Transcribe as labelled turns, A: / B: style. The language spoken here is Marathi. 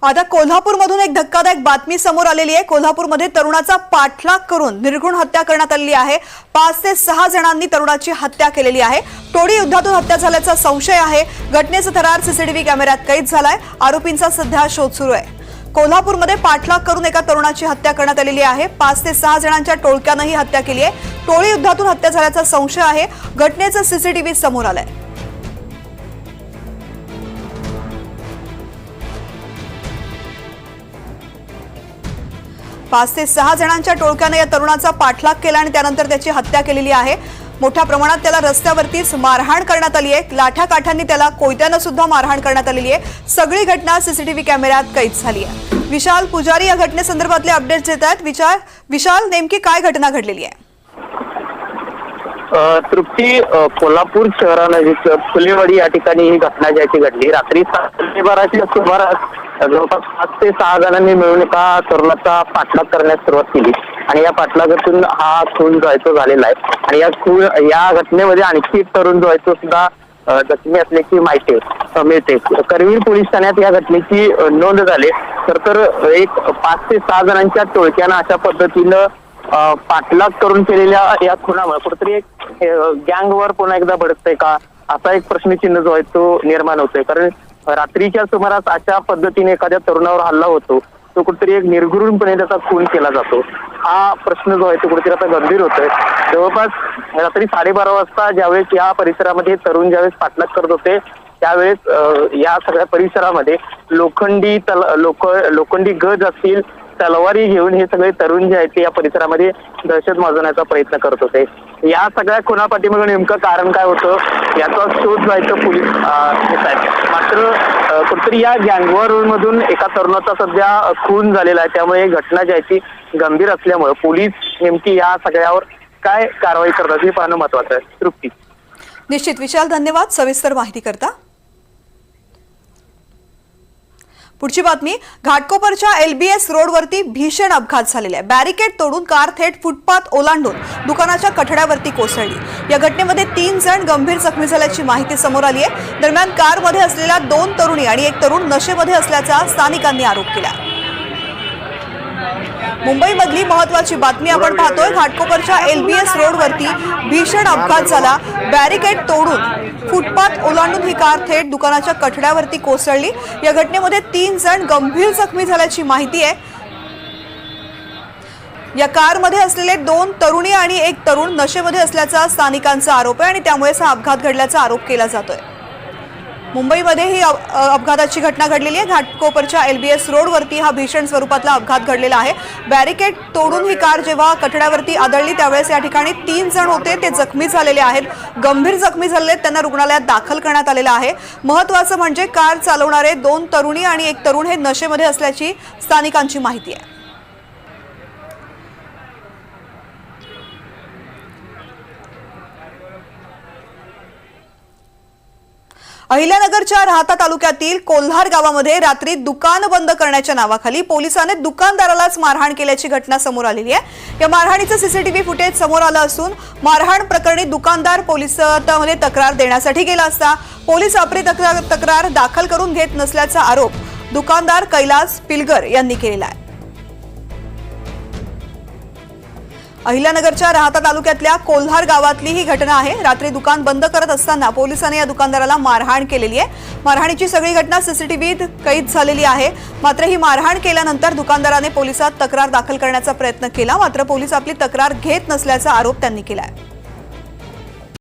A: आता कोल्हापूरमधून एक धक्कादायक बातमी समोर आलेली आहे। कोल्हापूरमध्ये तरुणाचा पाठलाग करून निर्घृण हत्या करण्यात आली आहे। 5 ते 6 जणांनी तरुणाची हत्या केलेली आहे। टोळी युद्धातून हत्या झाल्याचा संशय आहे। घटनेचा थरार सीसीटीव्ही कॅमेऱ्यात कैद झालाय। आरोपींचा सध्या शोध सुरू आहे। कोल्हापूरमध्ये पाठलाग करून एका तरुणाची हत्या करण्यात आलेली आहे। 5 ते 6 जणांच्या टोळक्यानं ही हत्या केली आहे। टोळी युद्धातून हत्या झाल्याचा संशय आहे। घटनेचं सीसीटीव्ही समोर आलंय। 5 ते 6 जणांच्या टोळक्याने या तरुणाचा पाठलाग केला आणि त्यानंतर त्याची हत्या केलेली आहे। मोठ्या प्रमाणात त्याला रस्त्यावरतीच मारहाण करण्यात आली आहे। लाठ्या काठ्यांनी त्याला कोयत्याने सुद्धा मारहाण करण्यात आलेली आहे। सगळी घटना सीसीटीव्ही कॅमेऱ्यात कैद झाली आहे। विशाल पुजारी या घटनेसंदर्भातले अपडेट्स देत आहेत। विशाल, नेमकी काय घटना घडलेली आहे?
B: तृप्ती, कोल्हापूर शहरानजीक फुलेवाडी या ठिकाणी ही घटना ज्याची घडली। रात्री 12:30च्या सुमारास जवळपास 5 ते 6 जणांनी मिळून एका तरुणाचा पाठलाग करण्यास सुरुवात केली आणि या पाठलागातून हा खून जो आहे तो झालेला आहे। आणि या घटनेमध्ये आणखी एक तरुण जो आहे तो सुद्धा जखमी असल्याची माहिती मिळते। करवीर पोलीस ठाण्यात या घटनेची नोंद झाली। तर एक 5 ते 6 जणांच्या टोळक्यानं अशा पद्धतीनं पाठलाग करून केलेल्या या खुनामुळे कुठेतरी एक गँगवर पुन्हा एकदा भडकतंय का असा एक प्रश्नचिन्ह जो आहे तो निर्माण होतोय। कारण रात्रीच्या सुमारास अशा पद्धतीने एखाद्या तरुणावर हल्ला होतो, तो कुठेतरी एक निर्घृणपणे त्याचा खून केला जातो। हा प्रश्न जो आहे तो कुठेतरी आता गंभीर होतोय। जवळपास रात्री 12:30 वाजता ज्यावेळेस या परिसरामध्ये तरुण ज्यावेळेस पाठलाग करत होते त्यावेळेस या सगळ्या परिसरामध्ये लोखंडी गज असतील, तलवारी घेऊन हे सगळे तरुण जे आहेत ते या परिसरामध्ये दहशत माजवण्याचा प्रयत्न करत होते। या सगळ्या खुनापाठीमागे नेमकं कारण काय होतं याचा शोध जायचं पोलीस घेत आहेत। मात्र कुठेतरी या गँगवॉर मधून एका तरुणाचा सध्या खून झालेला आहे। त्यामुळे घटना जी आहे ती गंभीर असल्यामुळे पोलीस नेमकी या सगळ्यावर काय कारवाई करतात हे पाहणं महत्वाचं आहे। तृप्ती,
A: निश्चित विशाल, धन्यवाद सविस्तर माहिती करता। पुढची बातमी, घाटकोपरच्या LBS रोडवरती भीषण अपघात झालेला आहे। बॅरिकेड तोडून कार थेट फुटपाथ ओलांडून दुकानाच्या कठड्यावरती कोसळली। या घटनेमध्ये 3 जण गंभीर जखमी झाल्याची माहिती समोर आली आहे। दरम्यान कारमध्ये असलेल्या 2 तरुणी आणि एक तरुण नशेमध्ये असल्याचा स्थानिकांनी आरोप केला। मुंबईमधली महत्त्वाची बातमी आपण पाहतोय। घाटकोपरच्या LBS रोडवरती भीषण अपघात झाला। बॅरिकेड तोडून फुटपाथ ओलांडून ही कार थेट दुकानाच्या कठड्यावरती कोसळली। या घटनेमध्ये 3 जण गंभीर जखमी झाल्याची माहिती आहे। या कारमध्ये असलेले 2 तरुणी आणि एक तरुण नशेमध्ये असल्याचा स्थानिकांचा आरोप आहे आणि त्यामुळेच हा अपघात घडल्याचा आरोप केला जातोय। मुंबईमध्ये ही अपघाताची घटना घडलेली आहे। घाटकोपरच्या LBS रोडवरती हा भीषण स्वरूपातला अपघात घडलेला आहे। बॅरिकेड तोडून ही कार जेव्हा कठड्यावरती आदळली त्यावेळेस या ठिकाणी 3 जण होते, ते जखमी झालेले आहेत। गंभीर जखमी झालेले त्यांना रुग्णालयात दाखल करण्यात आलेलं आहे। महत्त्वाचं म्हणजे कार चालवणारे 2 तरुणी आणि एक तरुण हे नशेमध्ये असल्याची स्थानिकांची माहिती आहे। अहिल्यानगरच्या राहाता तालुक्यातील कोल्हार गावामध्ये रात्री दुकान बंद करण्याच्या नावाखाली पोलिसांनी दुकानदारालाच मारहाण केल्याची घटना समोर आलेली आहे। या मारहाणीचं सीसीटीव्ही फुटेज समोर आलं असून मारहाण प्रकरणी दुकानदार पोलिसांमध्ये तक्रार देण्यासाठी गेला असता पोलीस आपली तक्रार दाखल करून घेत नसल्याचा आरोप दुकानदार कैलास पिलगर यांनी केलेला आहे। अहिल्यानगरच्या राहाता तालुक्यातल्या कोल्हार गावातली ही घटना आहे। रात्री दुकान बंद करत असताना पोलिसांनी या दुकानदाराला मारहाण केलेली आहे। मारहाणीची सगळी घटना सीसीटीव्हीत कैद झालेली आहे। मात्र ही मारहाण केल्यानंतर दुकानदाराने पोलिसात तक्रार दाखल करण्याचा प्रयत्न केला, मात्र पोलीस आपली तक्रार घेत नसल्याचा आरोप त्यांनी केला आहे।